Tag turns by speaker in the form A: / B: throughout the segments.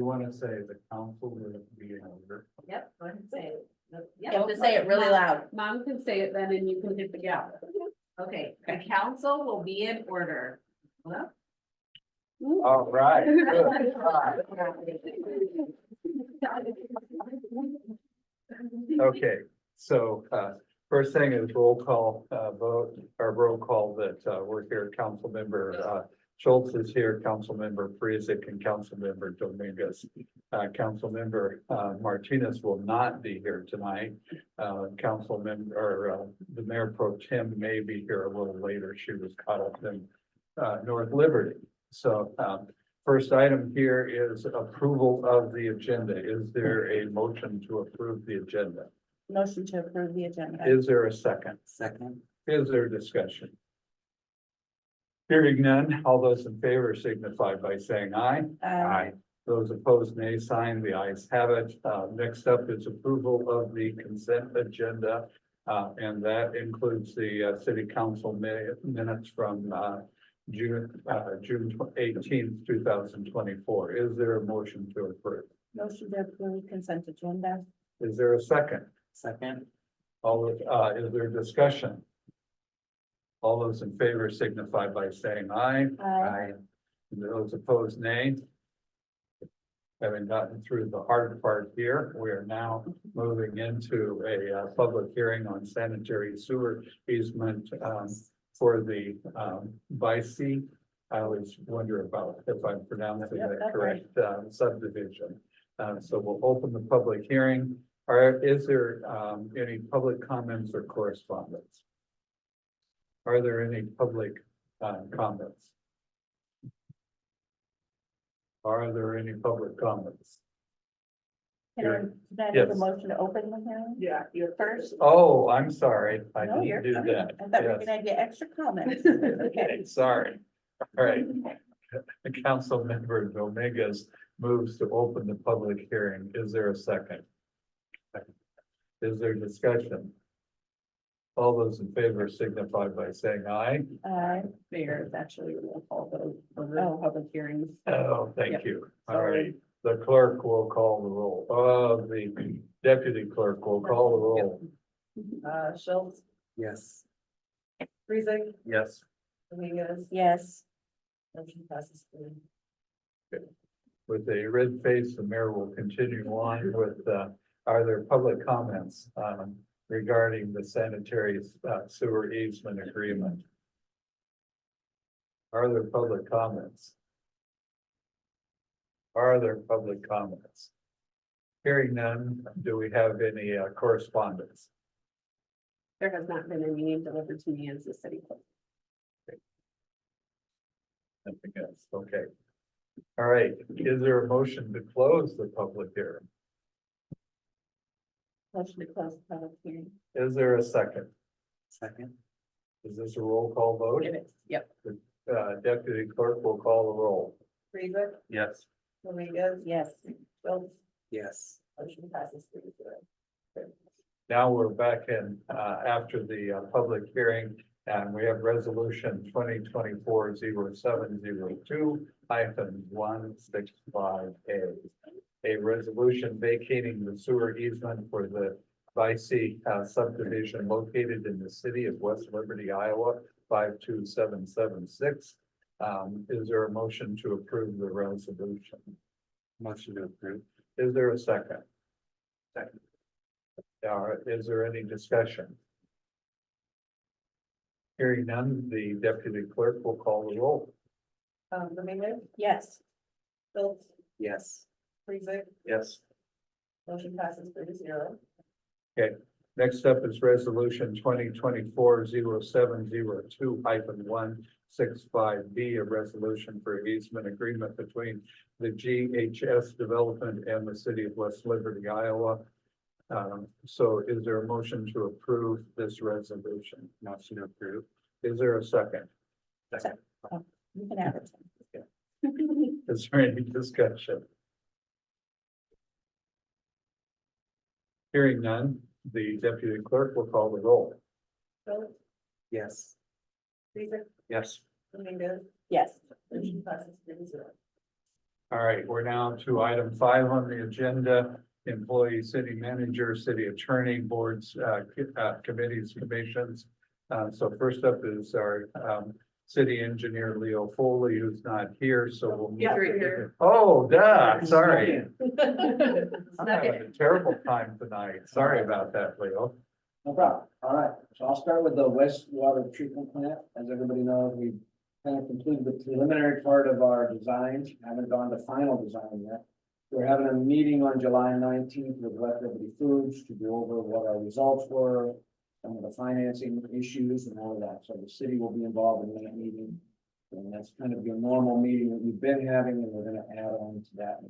A: want to say the council will be in order?
B: Yep, go ahead and say it.
C: You have to say it really loud.
D: Mom can say it then and you can hit the gavel.
B: Okay, the council will be in order. Well,
A: All right, good. Okay, so, first thing is roll call, vote, or roll call that, we're here, council member, Shiltz is here, council member Parizek and council member Dominguez. Council member, Martinez will not be here tonight. Council member, or, the mayor pro tem may be here a little later. She was caught up in, North Liberty. So, first item here is approval of the agenda. Is there a motion to approve the agenda?
C: Motion to approve the agenda.
A: Is there a second?
E: Second.
A: Is there discussion? Hearing none, all those in favor signify by saying aye. Those opposed, nay sign. The ayes have it. Next up is approval of the consent agenda. And that includes the city council minutes from June 18th, 2024. Is there a motion to approve?
C: Motion to approve consent agenda.
A: Is there a second?
E: Second.
A: Is there discussion? All those in favor signify by saying aye.
C: Aye.
A: And those opposed, nay. Having gotten through the hard part here, we are now moving into a public hearing on sanitary sewer easement for the Vicey. I always wonder about if I'm pronouncing
C: Yep,
A: that
C: that's
A: correct, subdivision. So we'll open the public hearing. Is there any public comments or correspondence? Are there any public comments? Are there any public comments?
C: Can I make
A: Yes.
C: a motion to open the hearing?
D: Yeah, you're
C: First.
A: Oh, I'm sorry. I
C: No, you're
A: didn't do
C: fine.
A: that.
C: I thought we were
A: Yes.
C: gonna get extra comments.
A: Okay, sorry. All right. Council member Dominguez moves to open the public hearing. Is there a second? Is there discussion? All those in favor signify by saying aye.
D: Mayor, it's actually a roll call vote for the
C: Oh.
D: public hearings.
A: Oh, thank
D: Yep.
A: you. All right. The clerk will call the roll. The deputy clerk will call the roll.
B: Shiltz,
E: Yes.
B: Parizek,
A: Yes.
B: Dominguez,
C: Yes.
B: motion passes 3.
A: With a red face, the mayor will continue on with, are there public comments, regarding the sanitary sewer easement agreement? Are there public comments? Are there public comments? Hearing none, do we have any correspondence?
D: There has not been any delivered to me as the city clerk.
A: Nothing else, okay. All right, is there a motion to close the public hearing?
C: Motion to close the public hearing.
A: Is there a second?
E: Second.
A: Is this a roll call vote?
D: It is, yep.
A: Deputy clerk will call the roll.
B: Parizek,
E: Yes.
B: Dominguez,
C: Yes.
B: Shiltz,
E: Yes.
B: motion passes 3-0.
A: Now we're back in, after the, public hearing, and we have resolution 2024-0702-165A. A resolution vacating the sewer easement for the Vicey subdivision located in the city of West Liberty, Iowa, 52776. Is there a motion to approve the resolution?
E: Motion to approve.
A: Is there a second? Second. Is there any discussion? Hearing none, the deputy clerk will call the roll.
B: Dominguez,
C: Yes.
B: Shiltz,
E: Yes.
B: Parizek,
A: Yes.
B: motion passes 3-0.
A: Okay, next up is resolution 2024-0702-165B, a resolution for easement agreement between the GHS development and the city of West Liberty, Iowa. So is there a motion to approve this resolution?
E: Motion to approve.
A: Is there a second?
C: You can have it.
A: Is there any discussion? Hearing none, the deputy clerk will call the roll.
B: Shiltz,
E: Yes.
B: Parizek,
E: Yes.
B: Dominguez,
C: Yes.
B: motion passes 3-0.
A: All right, we're now to item 5 on the agenda, employee, city manager, city attorney, boards, committees, commissions. So first up is our, city engineer, Leo Foley, who's not here, so we'll.
D: He's right here.
A: Oh, duh, sorry.
D: It's
A: I'm
D: not
A: having a terrible time tonight. Sorry about that, Leo.
F: No problem. All right, so I'll start with the wastewater treatment plant. As everybody knows, we kind of completed the preliminary part of our designs, haven't gone to final design yet. We're having a meeting on July 19th with West Liberty Foods to go over what our results were, some of the financing issues and all of that. So the city will be involved in that meeting. And that's kind of your normal meeting that we've been having, and we're gonna add on to that.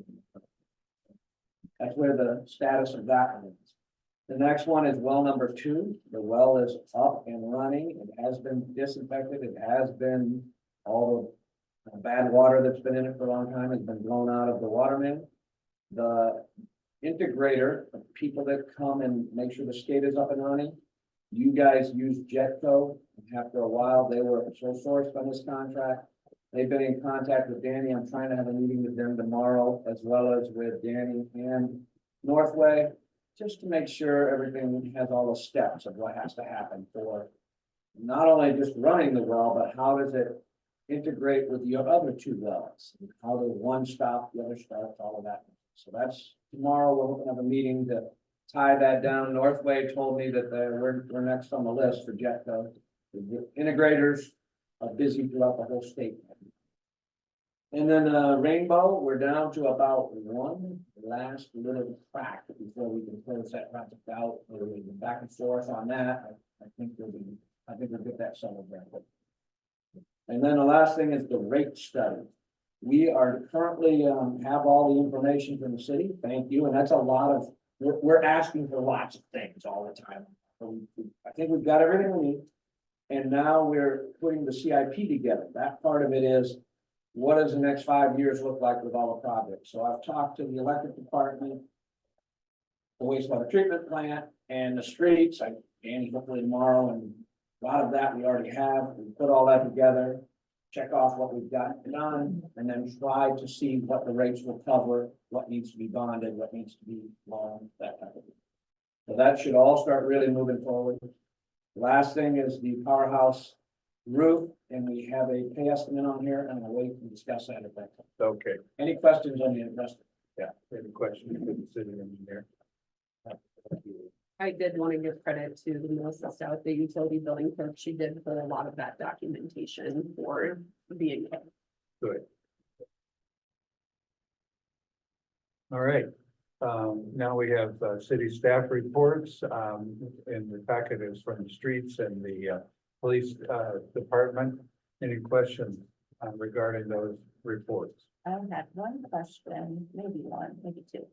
F: That's where the status of that one is. The next one is well number 2. The well is up and running. It has been disinfected. It has been all the bad water that's been in it for a long time has been blown out of the water main. The integrator, the people that come and make sure the skate is up and running, you guys use Jetco. After a while, they were sole sourced on this contract. They've been in contact with Danny. I'm trying to have a meeting with them tomorrow, as well as with Danny and Northway, just to make sure everything has all the steps of what has to happen for not only just running the well, but how does it integrate with your other 2 wells? How does one stop, the other starts, all of that. So that's tomorrow. We're going to have a meeting to tie that down. Northway told me that we're next on the list for Jetco. The integrators are busy throughout the whole state. And then Rainbow, we're down to about one last little crack before we can close that project out. We're back and forth on that. I think we'll get that settled down. And then the last thing is the rate study. We are currently have all the information from the city. Thank you. And that's a lot of, we're asking for lots of things all the time. So I think we've got everything we need. And now we're putting the CIP together. That part of it is, what does the next 5 years look like with all the projects? So I've talked to the electric department, the wastewater treatment plant, and the streets. Danny hopefully tomorrow, and a lot of that we already have. We put all that together, check off what we've got done, and then try to see what the rates will cover, what needs to be bonded, what needs to be loaned, that type of thing. So that should all start really moving forward. The last thing is the powerhouse roof, and we have a pay estimate on here, and I'll wait to discuss that at that time.
A: Okay,
F: Any questions on the investment?
A: yeah, any questions for the city engineer?
D: I did want to give credit to Melissa Stout, the utility billing clerk. She did pull a lot of that documentation for being.
A: Good. All right, now we have city staff reports, and the packet is from the streets and the police department. Any questions regarding those reports?
C: I have one question, maybe one, maybe 2.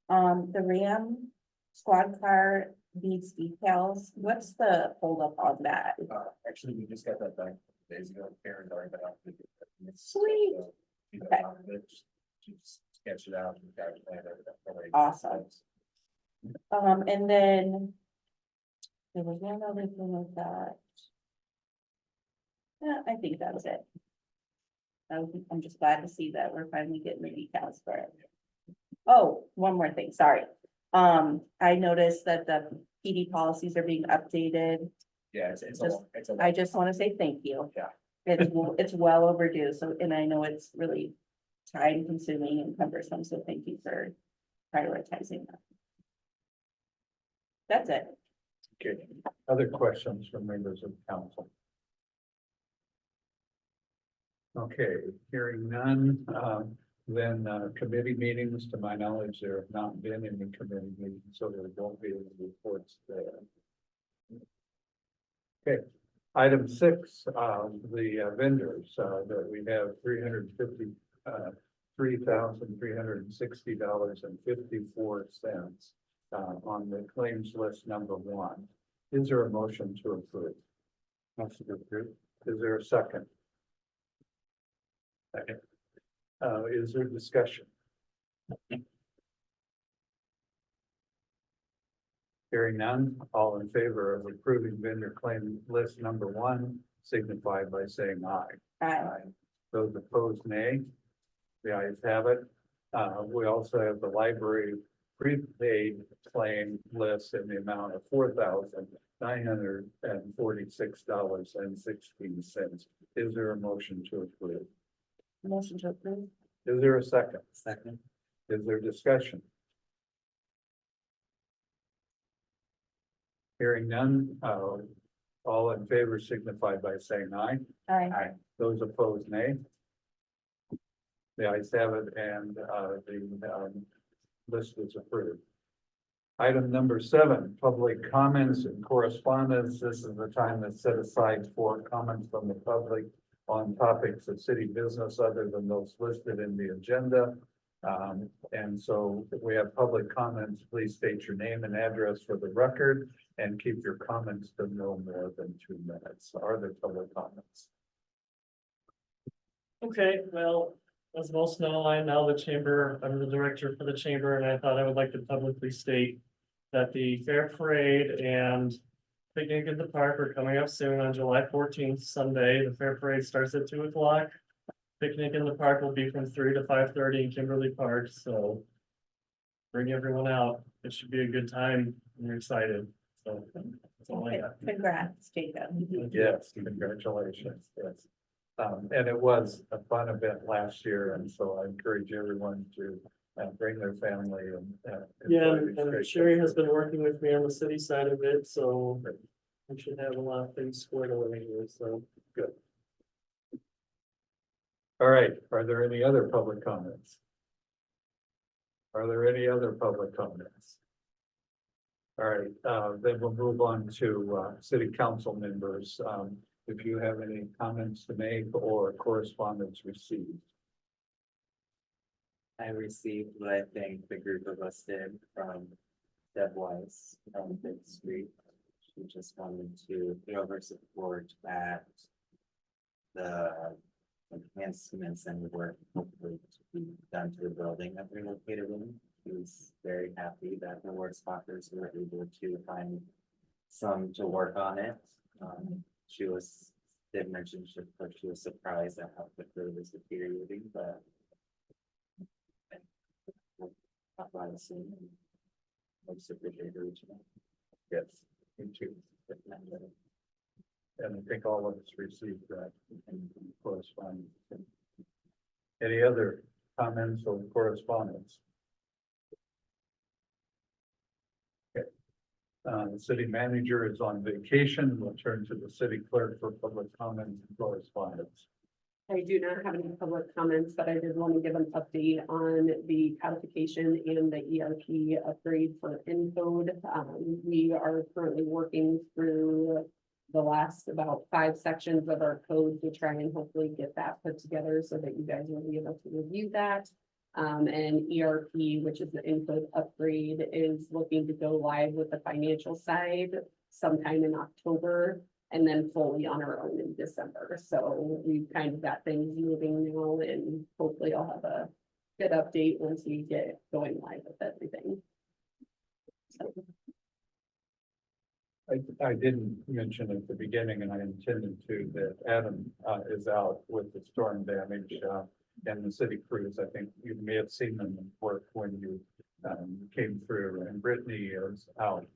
C: The Ram squad car needs details. What's the holdup on that?
G: Actually, we just got that back days ago. Karen's already been out.
C: Sweet. Okay.
G: She just sketched it out. And got it planned out.
C: Awesome. And then there was one other thing with that. Yeah, I think that was it. I'm just glad to see that we're finally getting the details for it. Oh, one more thing, sorry. I noticed that the PD policies are being updated.
G: Yeah,
C: I just want to say thank you.
G: Yeah.
C: It's well overdue, so, and I know it's really time consuming and cumbersome, so thank you for prioritizing that. That's it.
A: Okay, other questions from members of council? Okay, hearing none, then committee meetings, to my knowledge, there have not been any committee meetings, so there won't be any reports there. Okay, item 6, the vendors, that we have $353,360.54 on the claims list number 1. Is there a motion to approve? Motion to approve. Is there a second? Second. Is there discussion? Hearing none, all in favor of approving vendor claim list number 1, signify by saying aye.
C: Aye.
A: Those opposed, nay. The ayes have it. We also have the library prepaid claim list in the amount of $4,946.16. Is there a motion to approve?
C: Motion to approve.
A: Is there a second?
E: Second.
A: Is there discussion? Hearing none, all in favor signify by saying aye.
C: Aye.
A: Those opposed, nay. The ayes have it, and the list is approved. Item number 7, public comments and correspondence. This is the time that's set aside for comments from the public on topics of city business other than those listed in the agenda. And so if we have public comments, please state your name and address for the record and keep your comments to no more than 2 minutes. Are there public comments?
H: Okay, well, as most know, I'm now the chamber, I'm the director for the chamber, and I thought I would like to publicly state that the fair parade and picnic in the park are coming up soon on July 14th, Sunday. The fair parade starts at 2 o'clock. Picnic in the park will be from 3 to 5:30 in Kimberly Park, so bring everyone out. It should be a good time, and you're excited, so that's all I got.
C: Congrats, Jacob.
A: Yes, congratulations, yes. And it was a fun event last year, and so I encourage everyone to bring their family and.
H: Yeah,
A: enjoy these
H: and
A: great
H: Shari has
A: things.
H: been working with me on the city side of it, so we should have a lot of things squared away here, so.
A: Good. All right, are there any other public comments? Are there any other public comments? All right, then we'll move on to city council members. If you have any comments to make or correspondence received.
E: I received what I think the group of us did from Deb Weiss from Fifth Street. She just wanted to throw her support at the enhancements and the work hopefully to be done to the building that we're located in. She was very happy that the work spotters were able to find some to work on it. She did mention she was surprised at how quickly it was deteriorating, but
A: Yes, me too. And I think all of us received that in correspondence. Any other comments or correspondence? Okay. The city manager is on vacation. We'll turn to the city clerk for public comments and correspondence.
D: I do not have any public comments, but I did want to give an update on the codification and the ERP upgrade for Encode. We are currently working through the last about 5 sections of our code to try and hopefully get that put together so that you guys will be able to review that. And ERP, which is the Encode upgrade, is looking to go live with the financial side sometime in October, and then fully on our own in December. So we've kind of got things moving now, and hopefully I'll have a good update once we get going live with everything. So,
A: I didn't mention at the beginning, and I intended to, that Adam is out with the storm damage and the city crews. I think you may have seen them work when you came through, and Brittany is out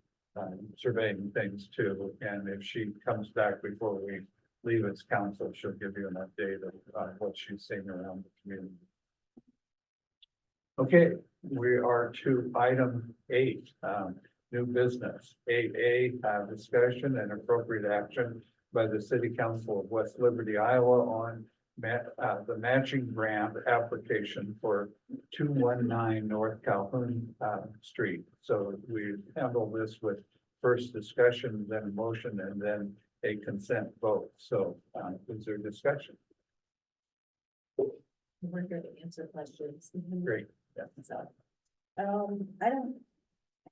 A: surveying things too. And if she comes back before we leave as council, she'll give you an update of what she's seeing around the community. Okay, we are to item 8, new business. 8A, discussion and appropriate action by the City Council of West Liberty, Iowa on the matching grant application for 219 North Calhoun Street. So we handle this with first discussion, then a motion, and then a consent vote. So is there discussion?
D: we're here to answer questions.
A: Great.
D: So,
C: I don't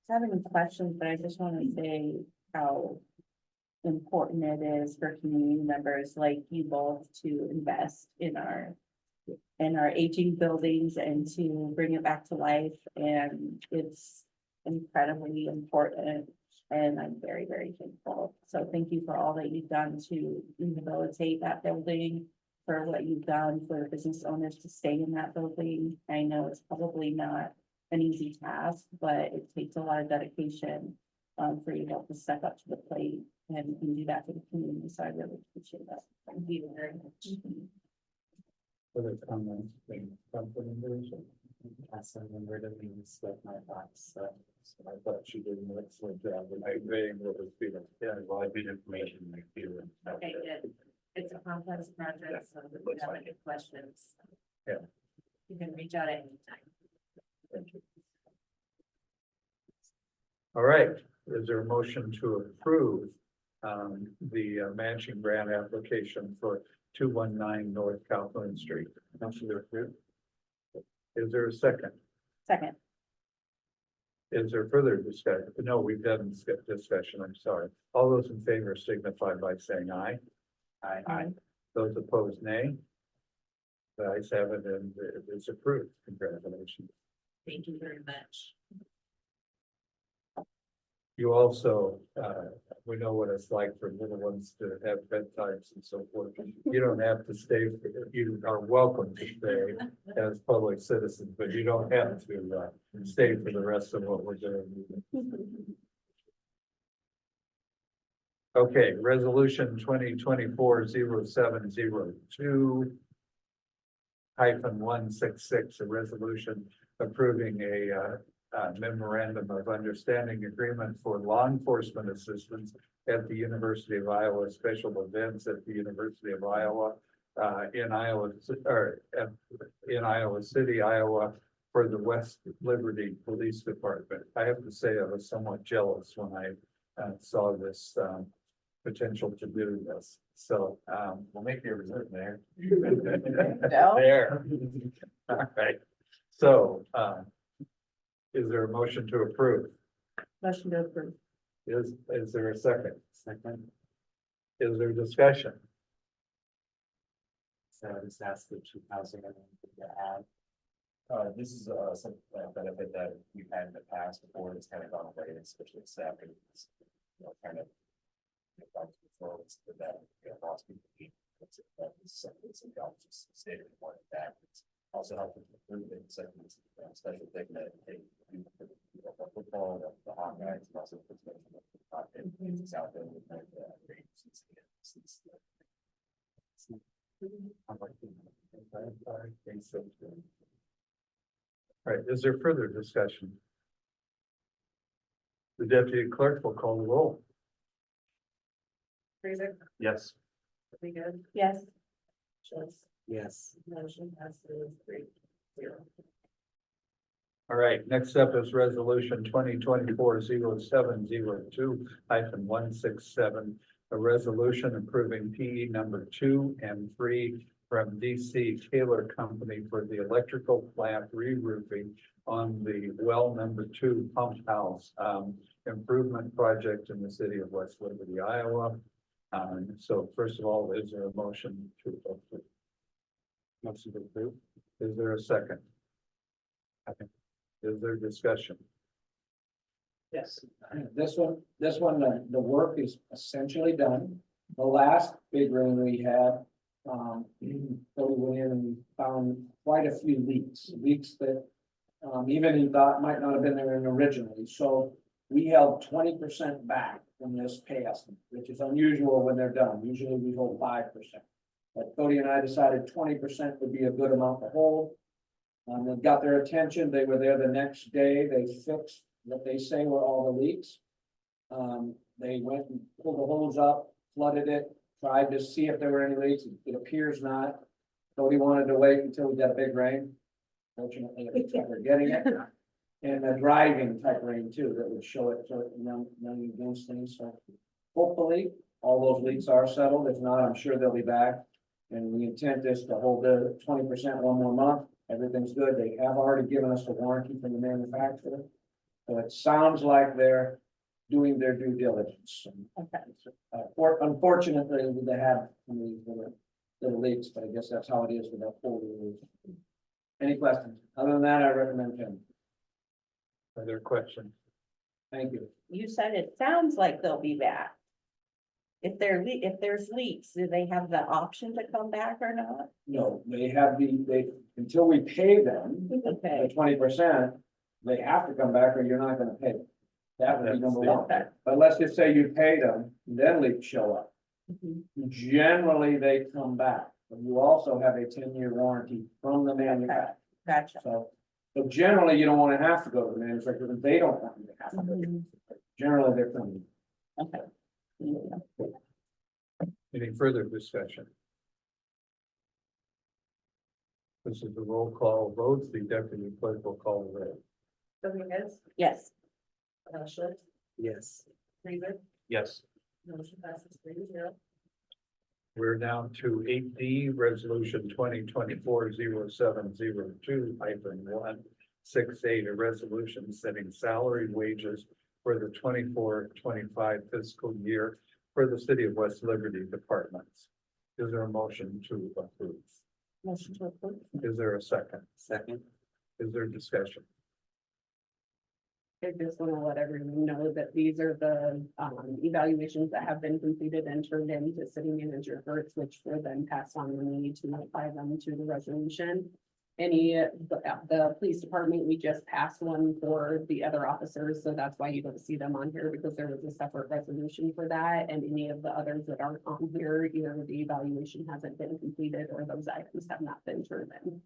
C: have any questions, but I just want to say how important it is for community members like you both to invest in our aging buildings and to bring it back to life. And it's incredibly important. And I'm very, very thankful. So thank you for all that you've done to rehabilitate that building for what you've done for business owners to stay in that building. I know it's probably not an easy task, but it takes a lot of dedication for you to have to step up to the plate and do that for the community. So I really appreciate that. Thank you very much.
A: Other comments, council members?
E: Council member Dominguez with my thoughts, so.
A: I thought she did an excellent job, and I think what was feeling, yeah, well, I did information, like, feeling.
B: Okay, good. It's a complex project, so if you have any questions.
A: Yeah.
B: You can reach out anytime.
A: Thank you. All right, is there a motion to approve the matching grant application for 219 North Kaufman Street? Motion to approve. Is there a second?
C: Second,
A: Is there further discussion? No, we've done discussion, I'm sorry. All those in favor signify by saying aye.
C: Aye.
A: Those opposed, nay. The ayes have it and it is approved. Congratulations.
B: Thank you very much.
A: You also, we know what it's like for little ones to have bedtimes and so forth. You don't have to stay, you are welcome to stay as public citizens, but you don't have to stay for the rest of what we're doing. Okay, resolution 2024-0702 -166, a resolution approving a memorandum of understanding agreement for law enforcement assistance at the University of Iowa, special events at the University of Iowa, in Iowa City, Iowa, for the West Liberty Police Department. I have to say I was somewhat jealous when I saw this potential to do this. So we'll make your reserve there.
C: No.
A: There. All right. So is there a motion to approve?
C: motion to approve.
A: Is there a second? Second. Is there discussion?
E: So this has the 2,000 to add.
G: This is some benefit that we've had in the past before, it's kind of gone away, especially staff. It's, you know, kind of. Before it's for that, you know, lost people. Some jobs just stated one of that. It's also helpful to improve it, second, special thing that they do for the football, the hot guys, and also for it's out there with
A: All right, is there further discussion? The deputy clerk will call the roll.
B: Parizek,
G: Yes.
B: Dominguez,
C: Yes,
B: Shiltz,
E: Yes.
B: motion passes 3-0.
A: All right, next up is resolution 2024-0702 -167. A resolution approving PE number 2 and 3 from DC Taylor Company for the electrical plant re-roofing on the well number 2 pump house improvement project in the city of West Liberty, Iowa. So first of all, is there a motion to approve? Motion to approve. Is there a second? Second. Is there discussion?
F: Yes, this one, the work is essentially done. The last big rain we had, so we went in and found quite a few leaks that even he thought might not have been there originally. So we held 20% back from this pay estimate, which is unusual when they're done. Usually we hold 5%. But Cody and I decided 20% would be a good amount to hold. It got their attention. They were there the next day. They fixed what they say were all the leaks. They went and pulled the hose up, flooded it, tried to see if there were any leaks. It appears not. Cody wanted to wait until we got a big rain. Fortunately, we're getting it. And a driving type rain too, that would show it, none against things. So hopefully all those leaks are settled. If not, I'm sure they'll be back. And the intent is to hold the 20% one more month. Everything's good. They have already given us a warranty from the manufacturer. So it sounds like they're doing their due diligence.
C: okay.
F: Unfortunately, they have some of these little leaks, but I guess that's how it is with that full roof. Any questions? Other than that, I recommend him.
A: Are there questions?
F: Thank you.
C: You said it sounds like they'll be back. If if there's leaks, do they have the option to come back or not?
F: No, they, until we pay them,
C: Okay,
F: the 20%, they have to come back or you're not gonna pay them. That would be
A: That's
F: number
A: the-
F: one.
C: okay.
F: But let's just say you pay them, then leaks show up.
C: Mhm.
F: Generally, they come back. But you also have a 10-year warranty from the manufacturer.
C: Gotcha.
F: So, but generally, you don't wanna have to go to the manufacturer, because they don't want you to have to.
C: Mhm.
F: Generally, they're coming.
C: Okay. Yeah.
A: Any further discussion? This is a roll call vote. The deputy clerk will call the roll.
B: Dominguez,
C: Yes,
B: Shiltz,
E: Yes.
B: Parizek,
A: Yes.
B: motion passes 3-0.
A: We're down to 8D, resolution 2024-0702-168, a resolution setting salary wages for the 24-25 fiscal year for the city of West Liberty departments. Is there a motion to approve?
C: motion to approve.
A: Is there a second?
E: Second.
A: Is there discussion?
D: I just want to let everyone know that these are the evaluations that have been completed and turned in to city manager Hertz, which were then passed on to me to apply them to the resolution. The police department, we just passed one for the other officers, so that's why you don't see them on here, because there was a separate resolution for that. And any of the others that aren't on here, either the evaluation hasn't been completed or those items have not been turned in.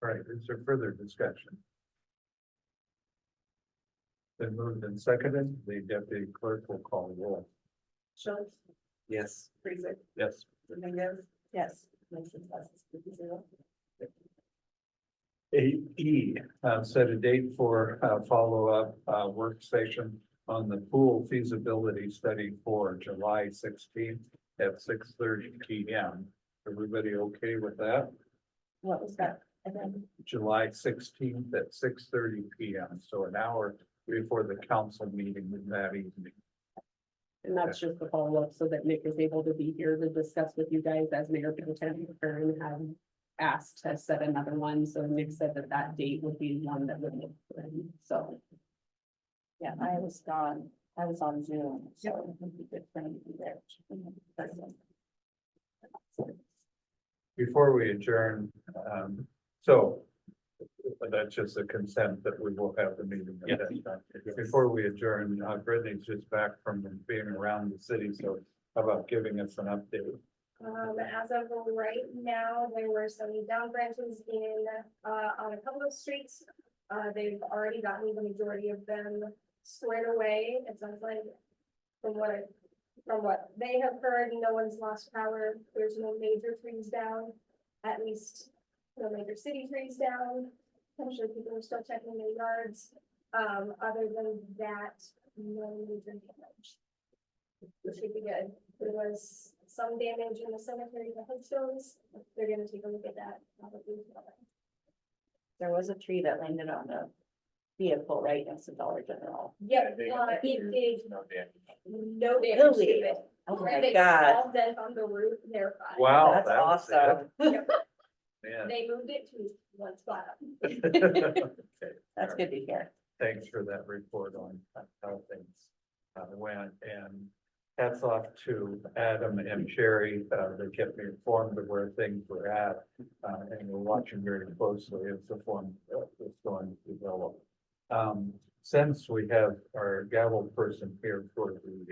A: All right, is there further discussion? Then moved and seconded, the deputy clerk will call the roll.
B: Shiltz,
E: Yes.
B: Parizek,
A: Yes.
B: Dominguez,
C: Yes,
B: motion passes 3-0.
A: 8E, set a date for follow-up work session on the pool feasibility study for July 16th at 6:30 PM. Everybody okay with that?
C: what was that? again?
A: July 16th at 6:30 PM, so an hour before the council meeting that evening.
D: And that's just the follow-up so that Nick is able to be here to discuss with you guys as Mayor Pro Tem Kern had asked to set another one. So Nick said that that date would be one that would work for him. So
C: Yeah, I was gone. I was on Zoom, so it would be good for me to be there.
A: Before we adjourn, so that's just a consent that we will have the meeting at that time. Before we adjourn, Brittany's just back from being around the city, so how about giving us an update?
I: As of right now, there were some down branches on a couple of streets. They've already gotten the majority of them squared away. It sounds like from what they have heard, no one's lost power. There's no major trees down, at least no major city trees down. I'm sure people are still checking their yards. Other than that, no major damage. Which should be good. There was some damage in the cemetery, the headstones. They're gonna take a look at that. Probably.
C: There was a tree that landed on a vehicle right next to Dollar General.
I: Yep, it did
G: No damage.
I: no damage to
C: Really?
I: it.
C: Oh my
I: They
C: God,
I: all dent on the roof, they're fine.
A: Wow,
C: that's
A: that was it.
C: awesome.
A: Man.
I: They moved it to one spot.
A: Okay,
C: That's good to hear.
A: thanks for that report on how things went, and hats off to Adam and Shari. They kept me informed of where things were at, and we're watching very closely as the form is going to develop. Since we have our gavel person here for the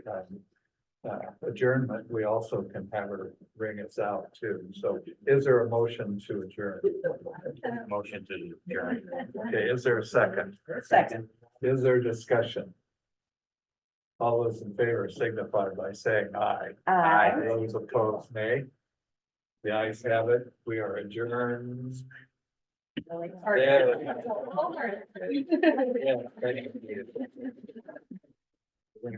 A: adjournment, we also can have her ring us out too. So is there a motion to adjourn? Motion to adjourn. Okay, is there a second?
C: Second.
A: Is there discussion? All those in favor signify by saying aye.
C: Aye.
A: Those opposed, nay. The ayes have it. We are adjourned.
C: Really?
A: Yeah. Yeah, thank you.